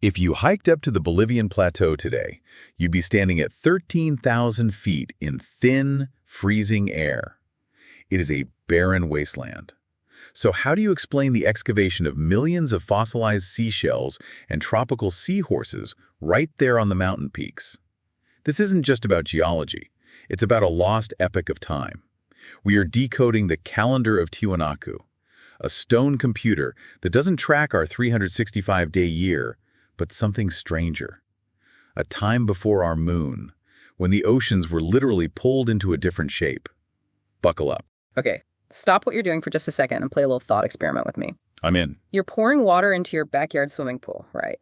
If you hiked up to the Bolivian plateau today, you'd be standing at 13,000 feet in thin, freezing air. It is a barren wasteland. So how do you explain the excavation of millions of fossilized seashells and tropical seahorses right there on the mountain peaks? This isn't just about geology. It's about a lost epoch of time. We are decoding the calendar of Tiwanaku, a stone computer that doesn't track our 365-day year, but something stranger. A time before our moon, when the oceans were literally pulled into a different shape. Buckle up. Okay, stop what you're doing for just a second and play a little thought experiment with me. I'm in. You're pouring water into your backyard swimming pool, right?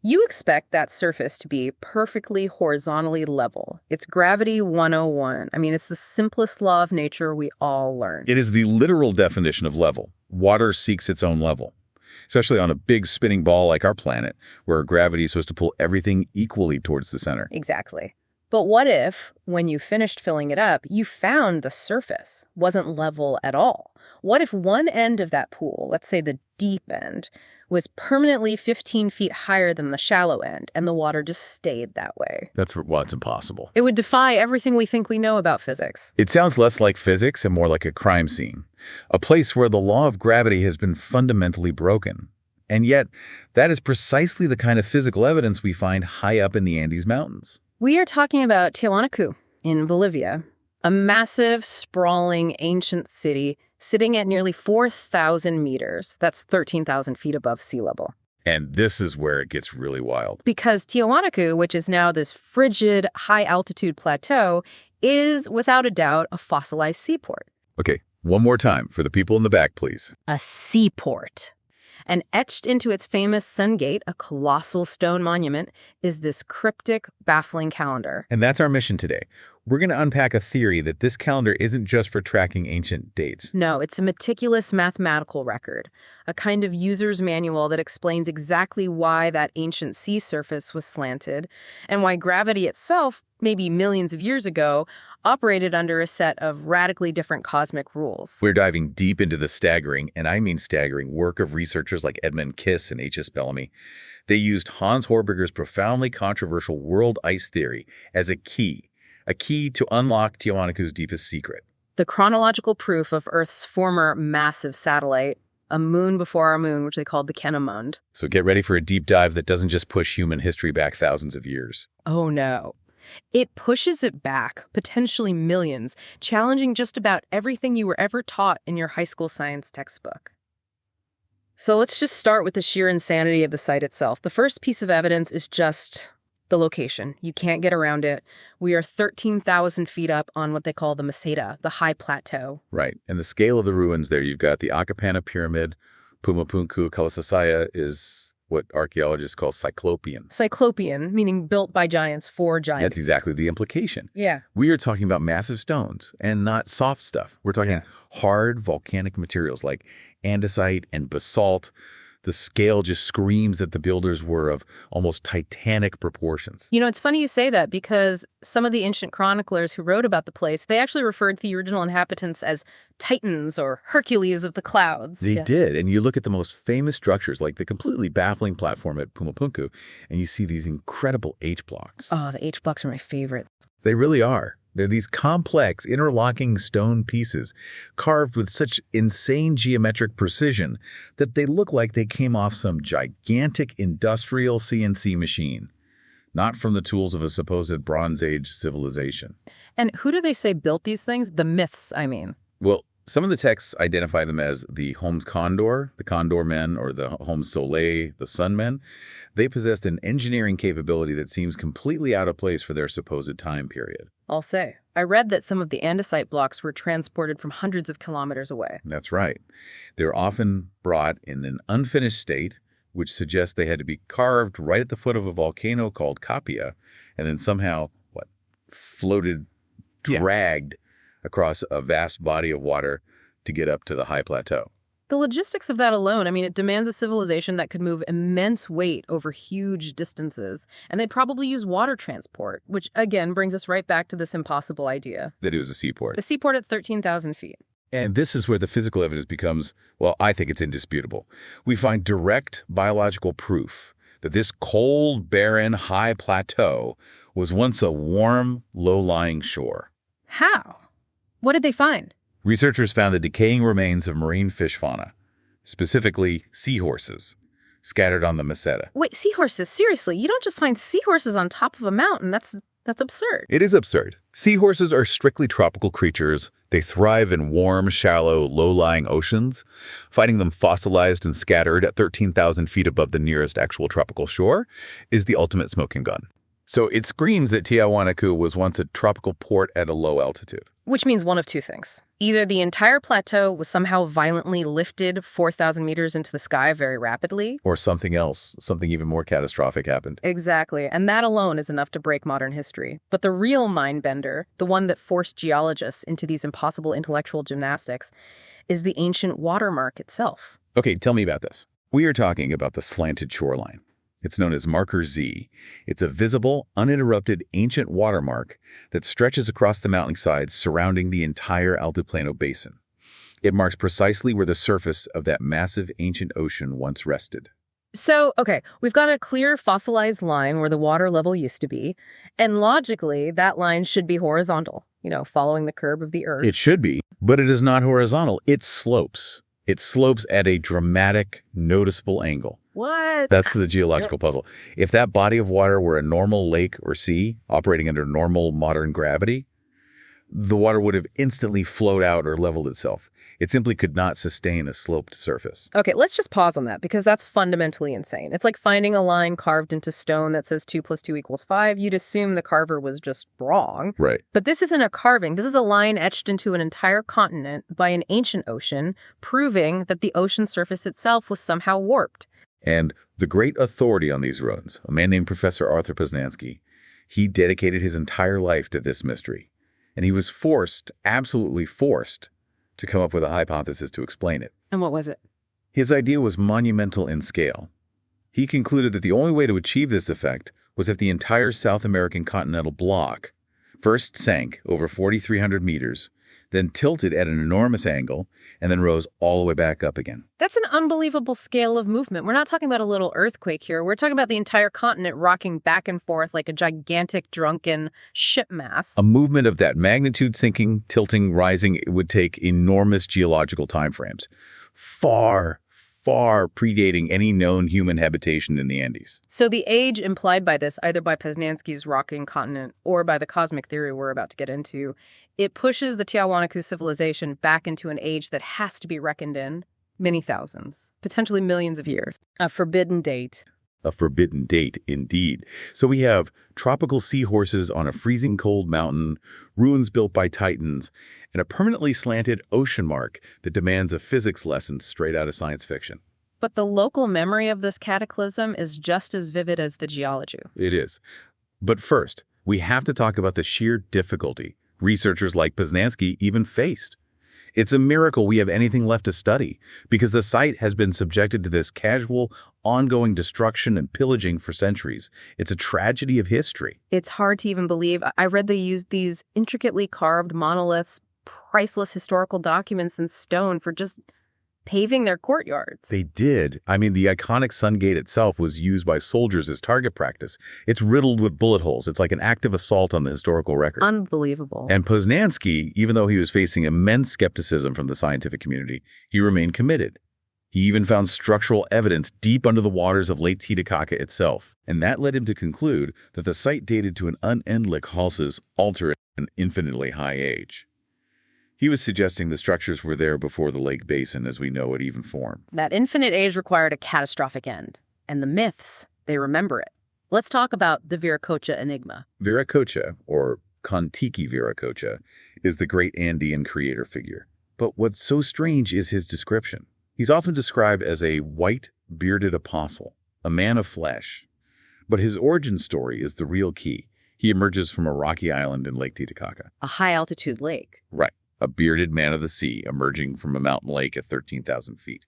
You expect that surface to be perfectly horizontally level. It's gravity 101. I mean, it's the simplest law of nature we all learned. It is the literal definition of level. Water seeks its own level, especially on a big spinning ball like our planet, where gravity is supposed to pull everything equally towards the center. Exactly. But what if, when you finished filling it up, you found the surface wasn't level at all? What if one end of that pool, let's say the deep end, was permanently 15 feet higher than the shallow end, and the water just stayed that way? It's impossible. It would defy everything we think we know about physics. It sounds less like physics and more like a crime scene, a place where the law of gravity has been fundamentally broken. And yet, that is precisely the kind of physical evidence we find high up in the Andes Mountains. We are talking about Tiahuanacu in Bolivia, a massive, sprawling, ancient city sitting at nearly 4,000 meters. That's 13,000 feet above sea level. And this is where it gets really wild. Because Tiahuanacu, which is now this frigid, high-altitude plateau, is, without a doubt, a fossilized seaport. Okay, one more time for the people in the back, please. A seaport. And etched into its famous sun gate, a colossal stone monument, is this cryptic, baffling calendar. And that's our mission today. We're going to unpack a theory that this calendar isn't just for tracking ancient dates. No, it's a meticulous mathematical record, a kind of user's manual that explains exactly why that ancient sea surface was slanted and why gravity itself, maybe millions of years ago, operated under a set of radically different cosmic rules. We're diving deep into the staggering, and I mean staggering, work of researchers like Edmund and H.S. Bellamy. They used Hans Hörbiger's profoundly controversial world ice theory as a key to unlock Tiwanaku's deepest secret. The chronological proof of Earth's former massive satellite, a moon before our moon, which they called the Kennemund. So get ready for a deep dive that doesn't just push human history back thousands of years. Oh no. It pushes it back, potentially millions, challenging just about everything you were ever taught in your high school science textbook. So let's just start with the sheer insanity of the site itself. The first piece of evidence is just the location. You can't get around it. We are 13,000 feet up on what they call the Meseta, the high plateau. Right. And the scale of the ruins there, you've got the Acapana Pyramid, Puma Punku, Kalasasaya is what archaeologists call cyclopean. Cyclopean, meaning built by giants for giants. That's exactly the implication. Yeah. We are talking about massive stones and not soft stuff. We're talking hard volcanic materials like andesite and basalt. The scale just screams that the builders were of almost titanic proportions. You know, it's funny you say that because some of the ancient chroniclers who wrote about the place, they actually referred to the original inhabitants as Titans or Hercules of the clouds. They did. And you look at the most famous structures, like the completely baffling platform at Puma Punku, and you see these incredible H-blocks. Oh, the H-blocks are my favorite. They really are. They're these complex, interlocking stone pieces carved with such insane geometric precision that they look like they came off some gigantic industrial CNC machine, not from the tools of a supposed Bronze Age civilization. And who do they say built these things? The myths, I mean. Well, some of the texts identify them as the Homs Condor, the Condor Men, or the Homs Soleil, the Sun Men. They possessed an engineering capability that seems completely out of place for their supposed time period. I'll say. I read that some of the andesite blocks were transported from hundreds of kilometers away. That's right. They're often brought in an unfinished state, which suggests they had to be carved right at the foot of a volcano called Capia, and then somehow, dragged across a vast body of water to get up to the high plateau. The logistics of that alone, I mean, it demands a civilization that could move immense weight over huge distances, and they'd probably use water transport, which again brings us right back to this impossible idea. That it was a seaport. A seaport at 13,000 feet. And this is where the physical evidence becomes, well, I think it's indisputable. We find direct biological proof that this cold, barren, high plateau was once a warm, low-lying shore. How? What did they find? Researchers found the decaying remains of marine fish fauna, specifically seahorses, scattered on the meseta. Wait, seahorses? Seriously, you don't just find seahorses on top of a mountain. That's absurd. It is absurd. Seahorses are strictly tropical creatures. They thrive in warm, shallow, low-lying oceans. Finding them fossilized and scattered at 13,000 feet above the nearest actual tropical shore is the ultimate smoking gun. So it screams that Tiahuanaco was once a tropical port at a low altitude. Which means one of two things. Either the entire plateau was somehow violently lifted 4,000 meters into the sky very rapidly. Or something else, something even more catastrophic happened. Exactly, and that alone is enough to break modern history. But the real mind-bender, the one that forced geologists into these impossible intellectual gymnastics, is the ancient watermark itself. Okay, tell me about this. We are talking about the slanted shoreline. It's known as Marker Z. It's a visible, uninterrupted ancient watermark that stretches across the mountainsides surrounding the entire Altiplano basin. It marks precisely where the surface of that massive ancient ocean once rested. So, okay, we've got a clear fossilized line where the water level used to be, and logically, that line should be horizontal, following the curve of the Earth. It should be, but it is not horizontal. It slopes. It slopes at a dramatic, noticeable angle. What? That's the geological puzzle. If that body of water were a normal lake or sea operating under normal modern gravity, the water would have instantly flowed out or leveled itself. It simply could not sustain a sloped surface. Okay, let's just pause on that because that's fundamentally insane. It's like finding a line carved into stone that says 2 + 2 = 5. You'd assume the carver was just wrong. Right. But this isn't a carving. This is a line etched into an entire continent by an ancient ocean, proving that the ocean surface itself was somehow warped. And the great authority on these ruins, a man named Professor Arthur Posnansky, he dedicated his entire life to this mystery. And he was forced, absolutely forced, to come up with a hypothesis to explain it. And what was it? His idea was monumental in scale. He concluded that the only way to achieve this effect was if the entire South American continental block first sank over 4,300 meters, then tilted at an enormous angle, and then rose all the way back up again. That's an unbelievable scale of movement. We're not talking about a little earthquake here. We're talking about the entire continent rocking back and forth like a gigantic drunken ship mass. A movement of that magnitude, sinking, tilting, rising, it would take enormous geological timeframes, far predating any known human habitation in the Andes. So the age implied by this, either by Posnansky's rocking continent or by the cosmic theory we're about to get into, it pushes the Tiahuanaco civilization back into an age that has to be reckoned in many thousands, potentially millions of years. A forbidden date. A forbidden date, indeed. So we have tropical seahorses on a freezing cold mountain, ruins built by titans, and a permanently slanted ocean mark that demands a physics lesson straight out of science fiction. But the local memory of this cataclysm is just as vivid as the geology. It is. But first, we have to talk about the sheer difficulty researchers like Posnansky even faced. It's a miracle we have anything left to study, because the site has been subjected to this casual, ongoing destruction and pillaging for centuries. It's a tragedy of history. It's hard to even believe. I read they used these intricately carved monoliths, priceless historical documents in stone for just paving their courtyards. They did. I mean, the iconic Sun Gate itself was used by soldiers as target practice. It's riddled with bullet holes. It's like an active assault on the historical record. Unbelievable. And Posnansky, even though he was facing immense skepticism from the scientific community, he remained committed. He even found structural evidence deep under the waters of Lake Titicaca itself. And that led him to conclude that the site dated to an unendlich Hals's ultra and infinitely high age. He was suggesting the structures were there before the lake basin as we know it even formed. That infinite age required a catastrophic end. And the myths, they remember it. Let's talk about the Viracocha enigma. Viracocha, or Kontiki Viracocha, is the great Andean creator figure. But what's so strange is his description. He's often described as a white, bearded apostle, a man of flesh. But his origin story is the real key. He emerges from a rocky island in Lake Titicaca. A high-altitude lake. Right. A bearded man of the sea emerging from a mountain lake at 13,000 feet.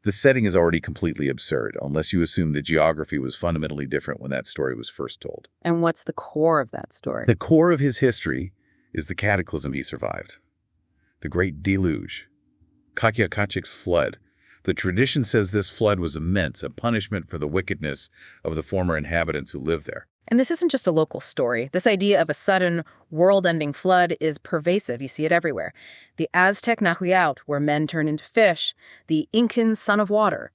The setting is already completely absurd, unless you assume the geography was fundamentally different when that story was first told. And what's the core of that story? The core of his history is the cataclysm he survived. The Great Deluge. Kakiyakachik's flood. The tradition says this flood was immense, a punishment for the wickedness of the former inhabitants who lived there. And this isn't just a local story. This idea of a sudden, world-ending flood is pervasive. You see it everywhere. The Aztec Nahuatl, where men turn into fish. The Incan son of water.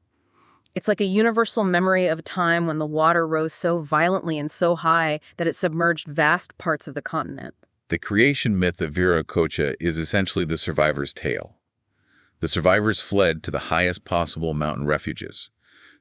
It's like a universal memory of a time when the water rose so violently and so high that it submerged vast parts of the continent. The creation myth of Viracocha is essentially the survivor's tale. The survivors fled to the highest possible mountain refuges.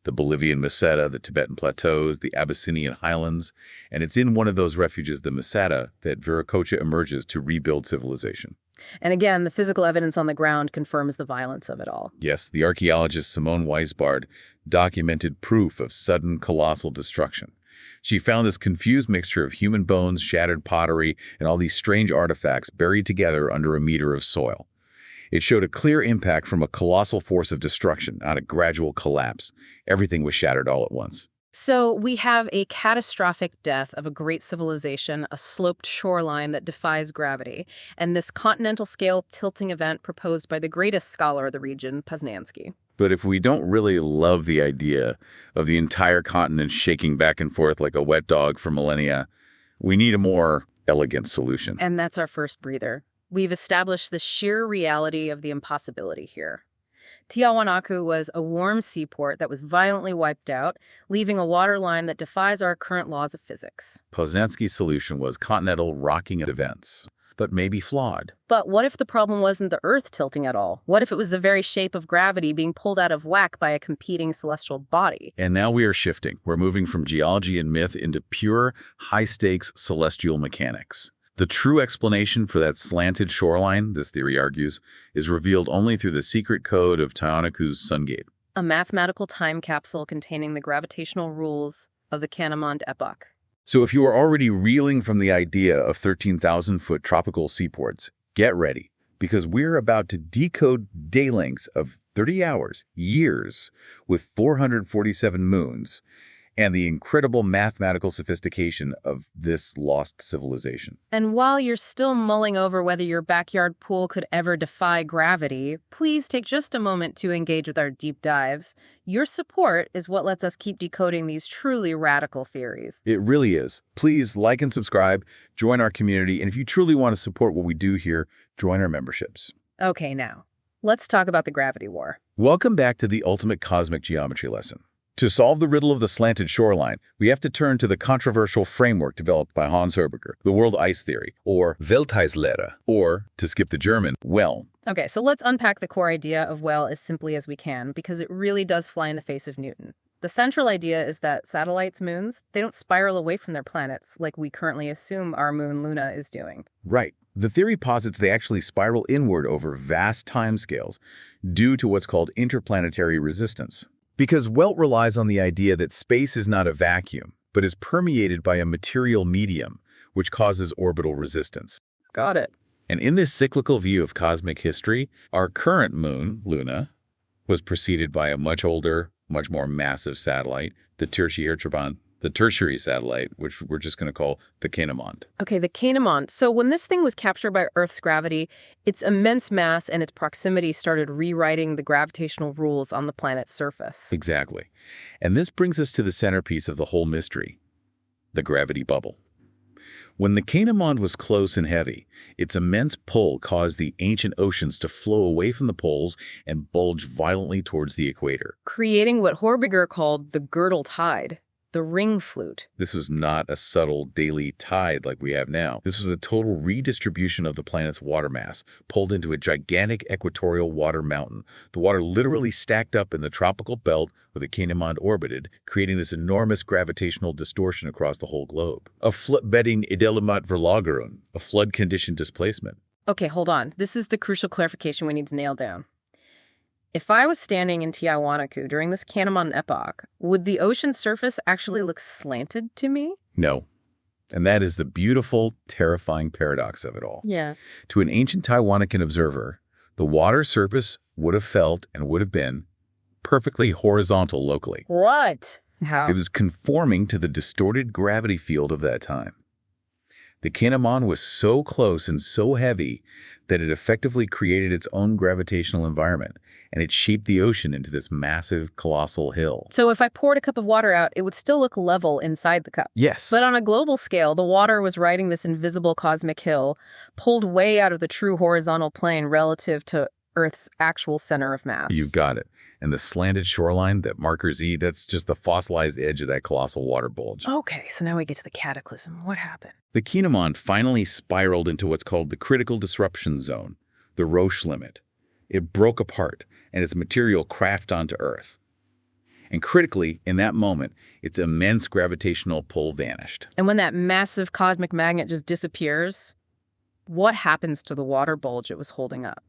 The Bolivian Meseta, the Tibetan Plateaus, the Abyssinian Highlands, and it's in one of those refuges, the Meseta, that Viracocha emerges to rebuild civilization. And again, the physical evidence on the ground confirms the violence of it all. Yes, the archaeologist Simone Weisbard documented proof of sudden colossal destruction. She found this confused mixture of human bones, shattered pottery, and all these strange artifacts buried together under a meter of soil. It showed a clear impact from a colossal force of destruction, not a gradual collapse. Everything was shattered all at once. So we have a catastrophic death of a great civilization, a sloped shoreline that defies gravity, and this continental scale tilting event proposed by the greatest scholar of the region, Posnansky. But if we don't really love the idea of the entire continent shaking back and forth like a wet dog for millennia, we need a more elegant solution. And that's our first breather. We've established the sheer reality of the impossibility here. Tiahuanaco was a warm seaport that was violently wiped out, leaving a waterline that defies our current laws of physics. Posnansky's solution was continental rocking events, but maybe flawed. But what if the problem wasn't the Earth tilting at all? What if it was the very shape of gravity being pulled out of whack by a competing celestial body? And now we are shifting. We're moving from geology and myth into pure, high-stakes celestial mechanics. The true explanation for that slanted shoreline, this theory argues, is revealed only through the secret code of Tiwanaku's Sungate. A mathematical time capsule containing the gravitational rules of the Canomond epoch. So if you are already reeling from the idea of 13,000-foot tropical seaports, get ready, because we're about to decode day lengths of 30 hours, years, with 447 moons, and the incredible mathematical sophistication of this lost civilization. And while you're still mulling over whether your backyard pool could ever defy gravity, please take just a moment to engage with our deep dives. Your support is what lets us keep decoding these truly radical theories. It really is. Please like and subscribe, join our community, and if you truly want to support what we do here, join our memberships. Okay, now, let's talk about the gravity war. Welcome back to the ultimate cosmic geometry lesson. To solve the riddle of the slanted shoreline, we have to turn to the controversial framework developed by Hans Hörbiger, the world ice theory, or Welteislehre, or, to skip the German, well. Okay, so let's unpack the core idea of well as simply as we can, because it really does fly in the face of Newton. The central idea is that satellites' moons, they don't spiral away from their planets like we currently assume our moon Luna is doing. Right. The theory posits they actually spiral inward over vast timescales due to what's called interplanetary resistance. Because Welt relies on the idea that space is not a vacuum, but is permeated by a material medium, which causes orbital resistance. Got it. And in this cyclical view of cosmic history, our current moon, Luna, was preceded by a much older, much more massive satellite, the tertiary satellite, which we're just going to call the Canomond. Okay, the Canomond. So when this thing was captured by Earth's gravity, its immense mass and its proximity started rewriting the gravitational rules on the planet's surface. Exactly. And this brings us to the centerpiece of the whole mystery, the gravity bubble. When the Canomond was close and heavy, its immense pull caused the ancient oceans to flow away from the poles and bulge violently towards the equator, creating what Hörbiger called the girdle tide, the ring flute. This was not a subtle daily tide like we have now. This was a total redistribution of the planet's water mass, pulled into a gigantic equatorial water mountain. The water literally stacked up in the tropical belt where the Canomond orbited, creating this enormous gravitational distortion across the whole globe. A bedding Idelimat Verlagerung, a flood-conditioned displacement. Okay, hold on. This is the crucial clarification we need to nail down. If I was standing in Tiahuanaco during this Canomond epoch, would the ocean surface actually look slanted to me? No. And that is the beautiful, terrifying paradox of it all. Yeah. To an ancient Tiwanacan observer, the water surface would have felt and would have been perfectly horizontal locally. What? How? It was conforming to the distorted gravity field of that time. The Canomond was so close and so heavy that it effectively created its own gravitational environment. and it shaped the ocean into this massive, colossal hill. So if I poured a cup of water out, it would still look level inside the cup. Yes. But on a global scale, the water was riding this invisible cosmic hill, pulled way out of the true horizontal plane relative to Earth's actual center of mass. You've got it. And the slanted shoreline, that marker Z, that's just the fossilized edge of that colossal water bulge. Okay, so now we get to the cataclysm. What happened? The Kinemon finally spiraled into what's called the critical disruption zone, the Roche limit. It broke apart, and its material crashed onto Earth. And critically, in that moment, its immense gravitational pull vanished. And when that massive cosmic magnet just disappears, what happens to the water bulge it was holding up?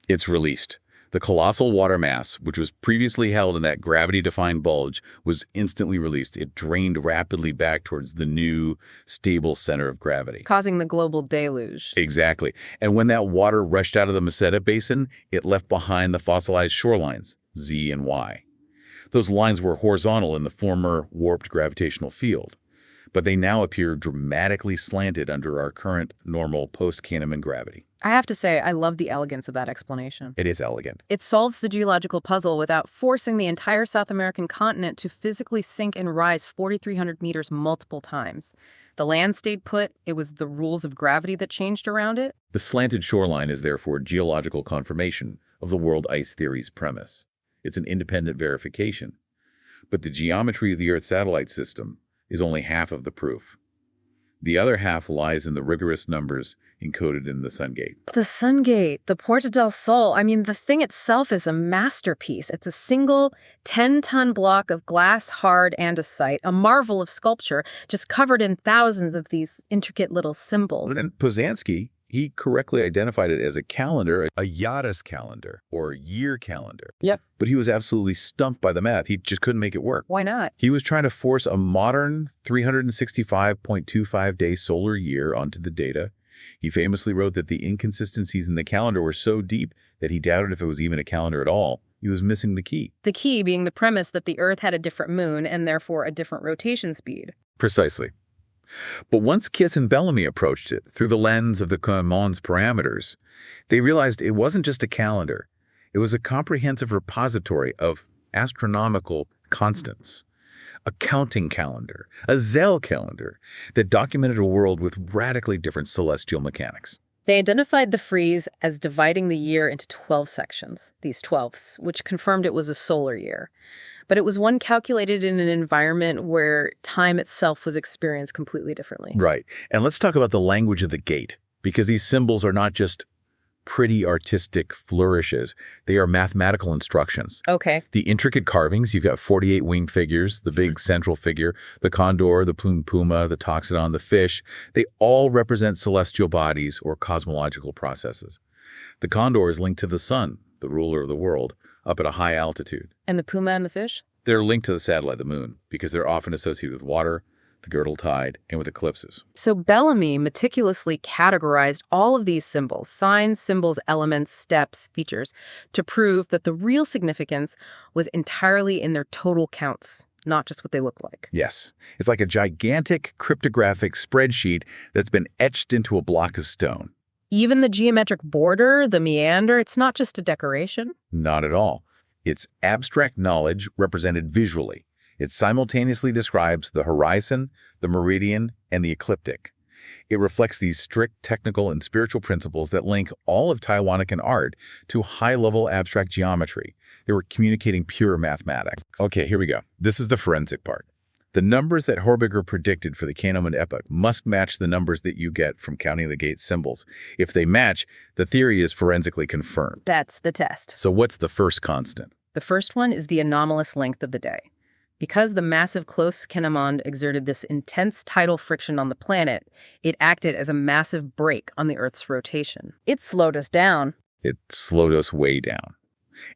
It's released. The colossal water mass, which was previously held in that gravity-defined bulge, was instantly released. It drained rapidly back towards the new, stable center of gravity. Causing the global deluge. Exactly. And when that water rushed out of the Meseta Basin, it left behind the fossilized shorelines, Z and Y. Those lines were horizontal in the former warped gravitational field, but they now appear dramatically slanted under our current normal post-Kahneman gravity. I have to say, I love the elegance of that explanation. It is elegant. It solves the geological puzzle without forcing the entire South American continent to physically sink and rise 4,300 meters multiple times. The land stayed put. It was the rules of gravity that changed around it. The slanted shoreline is therefore geological confirmation of the world ice theory's premise. It's an independent verification. But the geometry of the Earth satellite system is only half of the proof. The other half lies in the rigorous numbers encoded in the Sun Gate. The Sun Gate, the Puerta del Sol, the thing itself is a masterpiece. It's a single 10-ton block of glass-hard andesite, a marvel of sculpture, just covered in thousands of these intricate little symbols. And Posnansky, he correctly identified it as a calendar, a Yaris calendar, or year calendar. Yep. But he was absolutely stumped by the math. He just couldn't make it work. Why not? He was trying to force a modern 365.25-day solar year onto the data. He famously wrote that the inconsistencies in the calendar were so deep that he doubted if it was even a calendar at all. He was missing the key. The key being the premise that the Earth had a different moon and therefore a different rotation speed. Precisely. But once Kiss and Bellamy approached it through the lens of the Kinemon's parameters, they realized it wasn't just a calendar. It was a comprehensive repository of astronomical constants, a counting calendar, a Zell calendar that documented a world with radically different celestial mechanics. They identified the frieze as dividing the year into 12 sections, these 12ths, which confirmed it was a solar year. But it was one calculated in an environment where time itself was experienced completely differently. Right. And let's talk about the language of the gate, because these symbols are not just pretty artistic flourishes. They are mathematical instructions. Okay. The intricate carvings, you've got 48 winged figures, the big central figure, the condor, the plumed puma, the toxodon, the fish. They all represent celestial bodies or cosmological processes. The condor is linked to the sun, the ruler of the world, up at a high altitude. And the puma and the fish? They're linked to the satellite, the moon, because they're often associated with water, the girdle tide, and with eclipses. So Bellamy meticulously categorized all of these symbols, signs, symbols, elements, steps, features, to prove that the real significance was entirely in their total counts, not just what they look like. Yes. It's like a gigantic cryptographic spreadsheet that's been etched into a block of stone. Even the geometric border, the meander, it's not just a decoration. Not at all. It's abstract knowledge represented visually. It simultaneously describes the horizon, the meridian, and the ecliptic. It reflects these strict technical and spiritual principles that link all of Tiwanacan art to high-level abstract geometry. They were communicating pure mathematics. Okay, here we go. This is the forensic part. The numbers that Hörbiger predicted for the Kahneman epoch must match the numbers that you get from counting the gate symbols. If they match, the theory is forensically confirmed. That's the test. So what's the first constant? The first one is the anomalous length of the day. Because the massive close Kinemon exerted this intense tidal friction on the planet, it acted as a massive brake on the Earth's rotation. It slowed us down. It slowed us way down.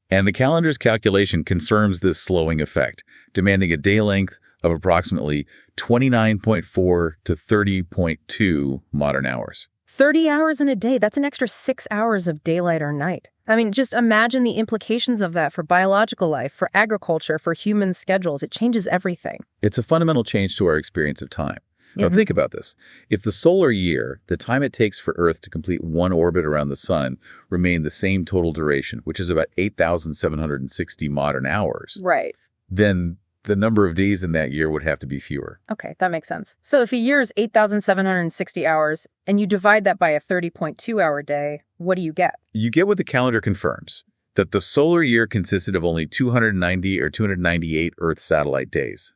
And the calendar's calculation confirms this slowing effect, demanding a day length of approximately 29.4 to 30.2 modern hours. 30 hours in a day, that's an extra 6 hours of daylight or night. Just imagine the implications of that for biological life, for agriculture, for human schedules. It changes everything. It's a fundamental change to our experience of time. Now think about this. If the solar year, the time it takes for Earth to complete one orbit around the sun, remained the same total duration, which is about 8,760 modern hours, Right. then the number of days in that year would have to be fewer. Okay, that makes sense. So if a year is 8,760 hours and you divide that by a 30.2-hour day, what do you get? You get what the calendar confirms, that the solar year consisted of only 290 or 298 Earth satellite days.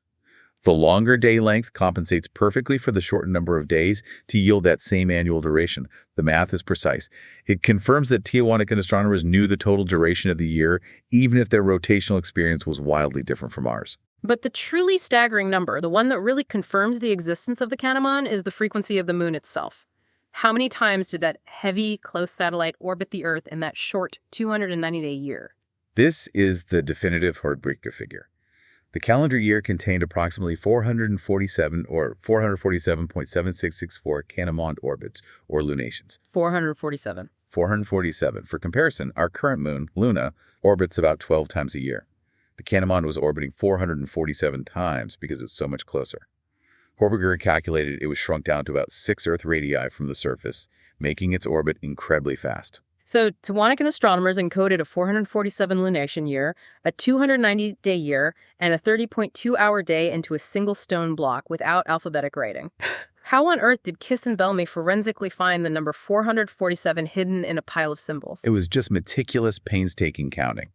The longer day length compensates perfectly for the shortened number of days to yield that same annual duration. The math is precise. It confirms that Tiahuanacan astronomers knew the total duration of the year, even if their rotational experience was wildly different from ours. But the truly staggering number, the one that really confirms the existence of the Canaman, is the frequency of the moon itself. How many times did that heavy, close satellite orbit the Earth in that short 290-day year? This is the definitive Hörbiger figure. The calendar year contained approximately 447 or 447.7664 Canaman orbits, or lunations. 447. 447. For comparison, our current moon, Luna, orbits about 12 times a year. The Canaman was orbiting 447 times because it's so much closer. Hörbiger calculated it was shrunk down to about 6 Earth radii from the surface, making its orbit incredibly fast. So Tiwanacan astronomers encoded a 447 lunation year, a 290-day year, and a 30.2-hour day into a single stone block without alphabetic writing. How on earth did Kiss and Bellamy forensically find the number 447 hidden in a pile of symbols? It was just meticulous, painstaking counting.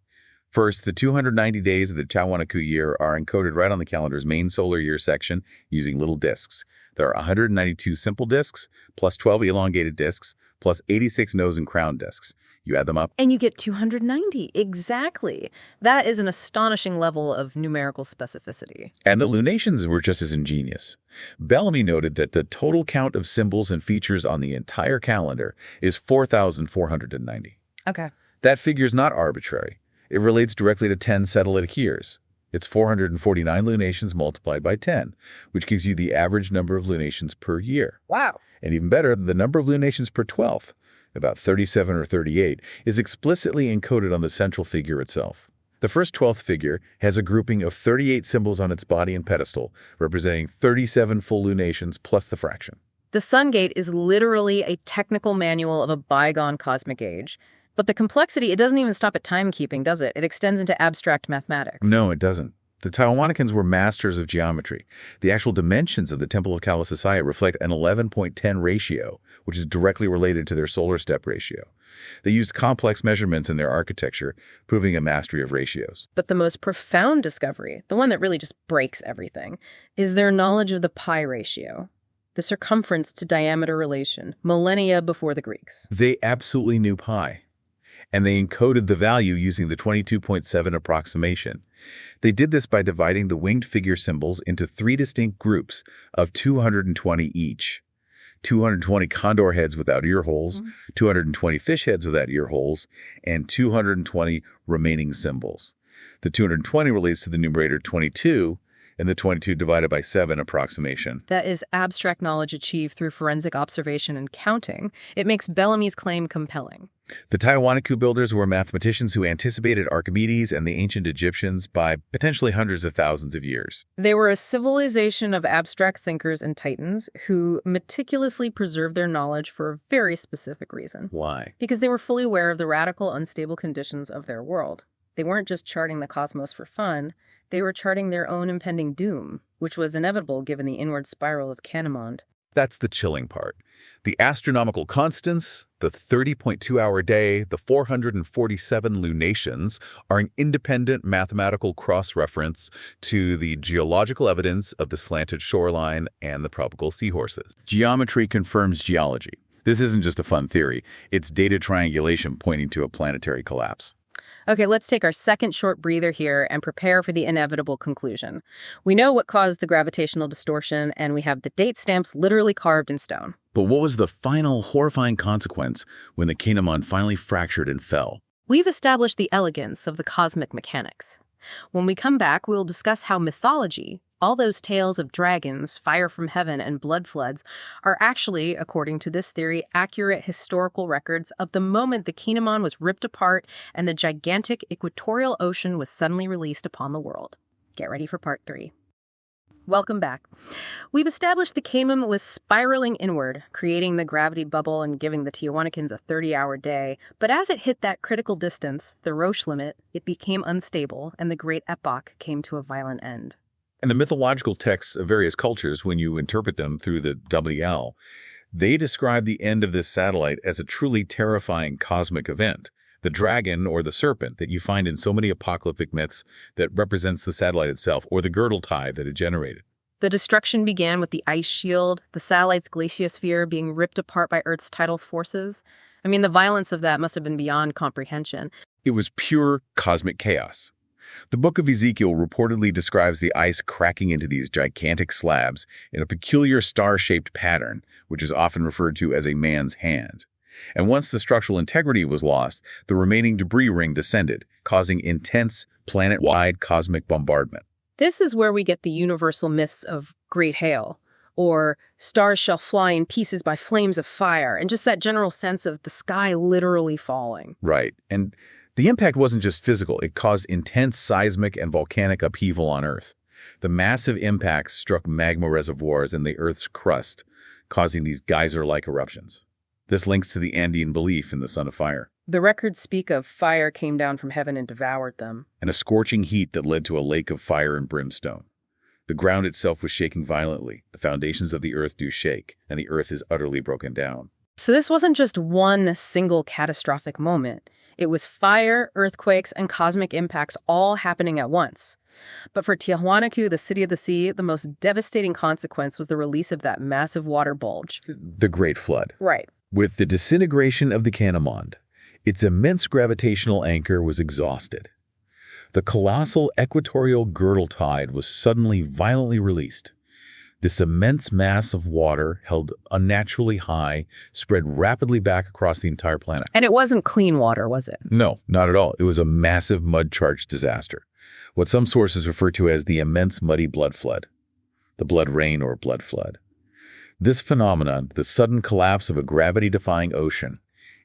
First, the 290 days of the Tiahuanaco year are encoded right on the calendar's main solar year section using little disks. There are 192 simple disks, plus 12 elongated disks, plus 86 nose and crown disks. You add them up, And you get 290. Exactly. That is an astonishing level of numerical specificity. and the lunations were just as ingenious. Bellamy noted that the total count of symbols and features on the entire calendar is 4,490. Okay. That figure's not arbitrary. It relates directly to 10 satellitic years. It's 449 lunations multiplied by 10, which gives you the average number of lunations per year. Wow. And even better, the number of lunations per 12th, about 37 or 38, is explicitly encoded on the central figure itself. The first 12th figure has a grouping of 38 symbols on its body and pedestal, representing 37 full lunations plus the fraction. The sun gate is literally a technical manual of a bygone cosmic age. But the complexity, it doesn't even stop at timekeeping, does it? It extends into abstract mathematics. No, it doesn't. The Tiahuanacans were masters of geometry. The actual dimensions of the Temple of Kala Society reflect an 11.10 ratio, which is directly related to their solar step ratio. They used complex measurements in their architecture, proving a mastery of ratios. But the most profound discovery, the one that really just breaks everything, is their knowledge of the pi ratio, the circumference to diameter relation, millennia before the Greeks. They absolutely knew pi, and they encoded the value using the 22.7 approximation. They did this by dividing the winged figure symbols into 3 distinct groups of 220 each. 220 condor heads without ear holes, 220 fish heads without ear holes, and 220 remaining symbols. The 220 relates to the numerator 22, and the 22 divided by 7 approximation. That is abstract knowledge achieved through forensic observation and counting. It makes Bellamy's claim compelling. The Tiahuanaco builders were mathematicians who anticipated Archimedes and the ancient Egyptians by potentially hundreds of thousands of years. They were a civilization of abstract thinkers and titans who meticulously preserved their knowledge for a very specific reason. Why? Because they were fully aware of the radical, unstable conditions of their world. They weren't just charting the cosmos for fun, they were charting their own impending doom, which was inevitable given the inward spiral of Canaman. That's the chilling part. The astronomical constants, the 30.2-hour day, the 447 lunations are an independent mathematical cross-reference to the geological evidence of the slanted shoreline and the tropical seahorses. Geometry confirms geology. This isn't just a fun theory. It's data triangulation pointing to a planetary collapse. Okay, let's take our second short breather here and prepare for the inevitable conclusion. We know what caused the gravitational distortion, and we have the date stamps literally carved in stone. But what was the final horrifying consequence when the Canaman finally fractured and fell? We've established the elegance of the cosmic mechanics. When we come back, we'll discuss how mythology, all those tales of dragons, fire from heaven, and blood floods, are actually, according to this theory, accurate historical records of the moment the Canaman was ripped apart and the gigantic equatorial ocean was suddenly released upon the world. Get ready for part 3. Welcome back. We've established the Cayman was spiraling inward, creating the gravity bubble and giving the Tiahuanacans a 30-hour day. But as it hit that critical distance, the Roche limit, it became unstable, and the great epoch came to a violent end. And the mythological texts of various cultures, when you interpret them through the WL, they describe the end of this satellite as a truly terrifying cosmic event. The dragon or the serpent that you find in so many apocalyptic myths that represents the satellite itself, or the girdle tide that it generated. The destruction began with the ice shield, the satellite's glaciosphere being ripped apart by Earth's tidal forces. I mean, the violence of that must have been beyond comprehension. It was pure cosmic chaos. The Book of Ezekiel reportedly describes the ice cracking into these gigantic slabs in a peculiar star-shaped pattern, which is often referred to as a man's hand. And once the structural integrity was lost, the remaining debris ring descended, causing intense, planet-wide cosmic bombardment. This is where we get the universal myths of great hail, or stars shall fly in pieces by flames of fire, and just that general sense of the sky literally falling. Right. And the impact wasn't just physical. It caused intense seismic and volcanic upheaval on Earth. The massive impacts struck magma reservoirs in the Earth's crust, causing these geyser-like eruptions. This links to the Andean belief in the Son of Fire. The records speak of fire came down from heaven and devoured them. And a scorching heat that led to a lake of fire and brimstone. The ground itself was shaking violently. The foundations of the Earth do shake, and the Earth is utterly broken down. So this wasn't just one single catastrophic moment. It was fire, earthquakes, and cosmic impacts all happening at once. But for Tiahuanacu, the city of the sea, the most devastating consequence was the release of that massive water bulge. The Great Flood. Right. With the disintegration of the Canamond, its immense gravitational anchor was exhausted. The colossal equatorial girdle tide was suddenly violently released. This immense mass of water, held unnaturally high, spread rapidly back across the entire planet. And it wasn't clean water, was it? No, not at all. It was a massive mud-charged disaster. What some sources refer to as the immense muddy blood flood. The blood rain or blood flood. This phenomenon, the sudden collapse of a gravity-defying ocean,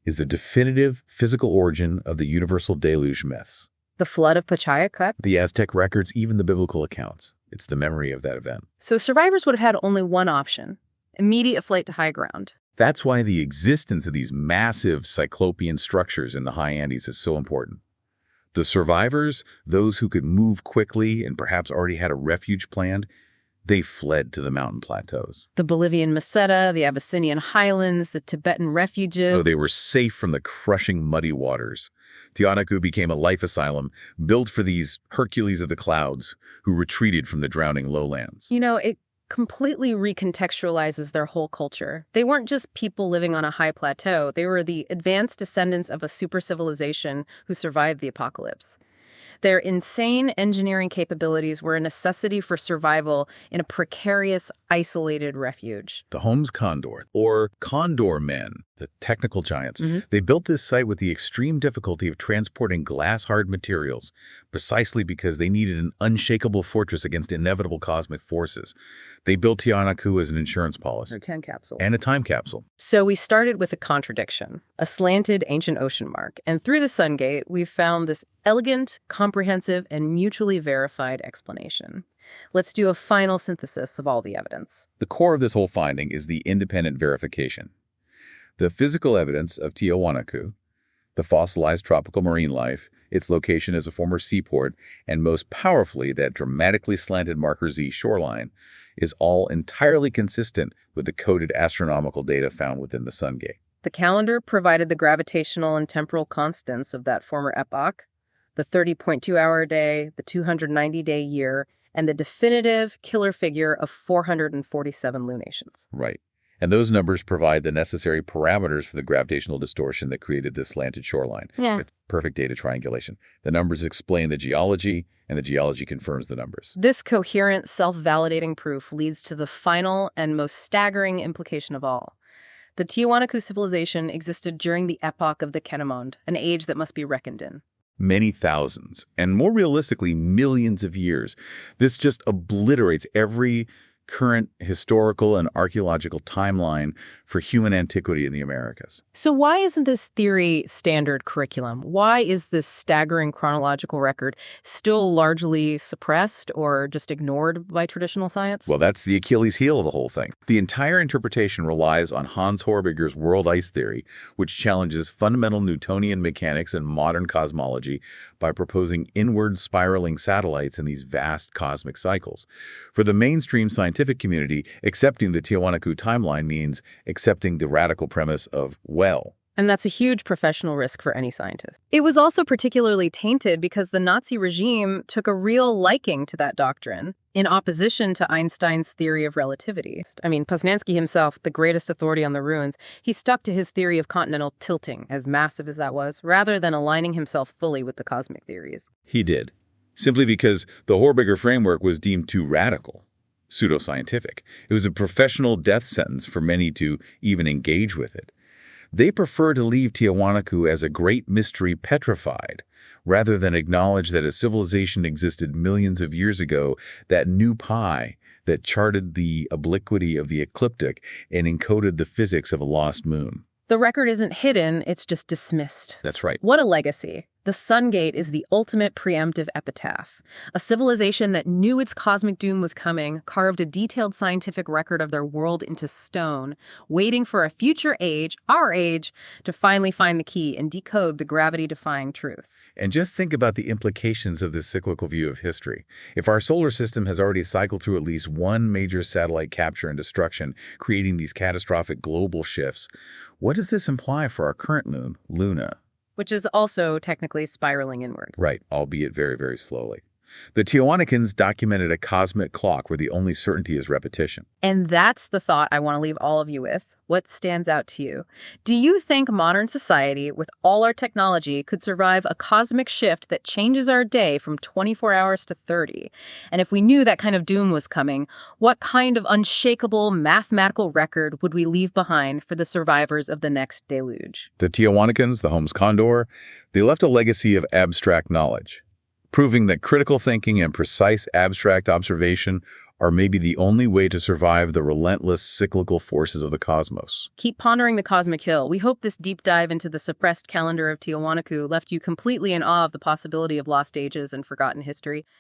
is the definitive physical origin of the universal deluge myths. The flood of Pachayacut? The Aztec records, even the biblical accounts. It's the memory of that event. So survivors would have had only one option: immediate flight to high ground. That's why the existence of these massive cyclopean structures in the high Andes is so important. The survivors, those who could move quickly and perhaps already had a refuge planned, they fled to the mountain plateaus. The Bolivian meseta, the Abyssinian highlands, the Tibetan refuges. Oh, they were safe from the crushing muddy waters. Tiwanaku became a life asylum built for these Hercules of the clouds who retreated from the drowning lowlands. You know, it completely recontextualizes their whole culture. They weren't just people living on a high plateau. They were the advanced descendants of a super civilization who survived the apocalypse. Their insane engineering capabilities were a necessity for survival in a precarious, isolated refuge. The Holmes Condor, or Condor Men, the technical giants, they built this site with the extreme difficulty of transporting glass-hard materials, precisely because they needed an unshakable fortress against inevitable cosmic forces. They built Tiwanaku as an insurance policy. A time capsule. And a time capsule. So we started with a contradiction, a slanted ancient ocean mark, and through the Sun Gate, we've found this elegant, comprehensive, and mutually verified explanation. Let's do a final synthesis of all the evidence. The core of this whole finding is the independent verification. The physical evidence of Tiahuanacu, the fossilized tropical marine life, its location as a former seaport, and most powerfully that dramatically slanted Marker Z shoreline, is all entirely consistent with the coded astronomical data found within the Sun Gate. The calendar provided the gravitational and temporal constants of that former epoch, the 30.2-hour day, the 290-day year, and the definitive killer figure of 447 lunations. Right. And those numbers provide the necessary parameters for the gravitational distortion that created this slanted shoreline. Yeah. It's perfect data triangulation. The numbers explain the geology, and the geology confirms the numbers. This coherent, self-validating proof leads to the final and most staggering implication of all. The Tiwanaku civilization existed during the epoch of the Canamond, an age that must be reckoned in. Many thousands, and more realistically, millions of years. This just obliterates every current historical and archaeological timeline for human antiquity in the Americas. So why isn't this theory standard curriculum? Why is this staggering chronological record still largely suppressed or just ignored by traditional science? Well, that's the Achilles heel of the whole thing. The entire interpretation relies on Hans Hörbiger's world ice theory, which challenges fundamental Newtonian mechanics and modern cosmology by proposing inward spiraling satellites in these vast cosmic cycles. For the mainstream scientific community, accepting the Tiahuanaco timeline means accepting the radical premise of, well. And that's a huge professional risk for any scientist. It was also particularly tainted because the Nazi regime took a real liking to that doctrine in opposition to Einstein's theory of relativity. I mean, Posnansky himself, the greatest authority on the ruins, he stuck to his theory of continental tilting, as massive as that was, rather than aligning himself fully with the cosmic theories. He did, simply because the Hörbiger framework was deemed too radical, pseudoscientific. It was a professional death sentence for many to even engage with it. They prefer to leave Tiahuanaco as a great mystery petrified, rather than acknowledge that a civilization existed millions of years ago that knew pi, that charted the obliquity of the ecliptic and encoded the physics of a lost moon. The record isn't hidden, it's just dismissed. That's right. What a legacy. The Sun Gate is the ultimate preemptive epitaph. A civilization that knew its cosmic doom was coming, carved a detailed scientific record of their world into stone, waiting for a future age, our age, to finally find the key and decode the gravity-defying truth. And just think about the implications of this cyclical view of history. If our solar system has already cycled through at least one major satellite capture and destruction, creating these catastrophic global shifts, what does this imply for our current moon, Luna? Which is also technically spiraling inward. Right, albeit very, very slowly. The Tiahuanacans documented a cosmic clock where the only certainty is repetition. And that's the thought I want to leave all of you with. What stands out to you? Do you think modern society, with all our technology, could survive a cosmic shift that changes our day from 24 hours to 30? And if we knew that kind of doom was coming, what kind of unshakable mathematical record would we leave behind for the survivors of the next deluge? The Tiahuanacans, the Holmes Condor, they left a legacy of abstract knowledge, proving that critical thinking and precise abstract observation are maybe the only way to survive the relentless cyclical forces of the cosmos. Keep pondering the cosmic hill. We hope this deep dive into the suppressed calendar of Tiahuanaco left you completely in awe of the possibility of lost ages and forgotten history.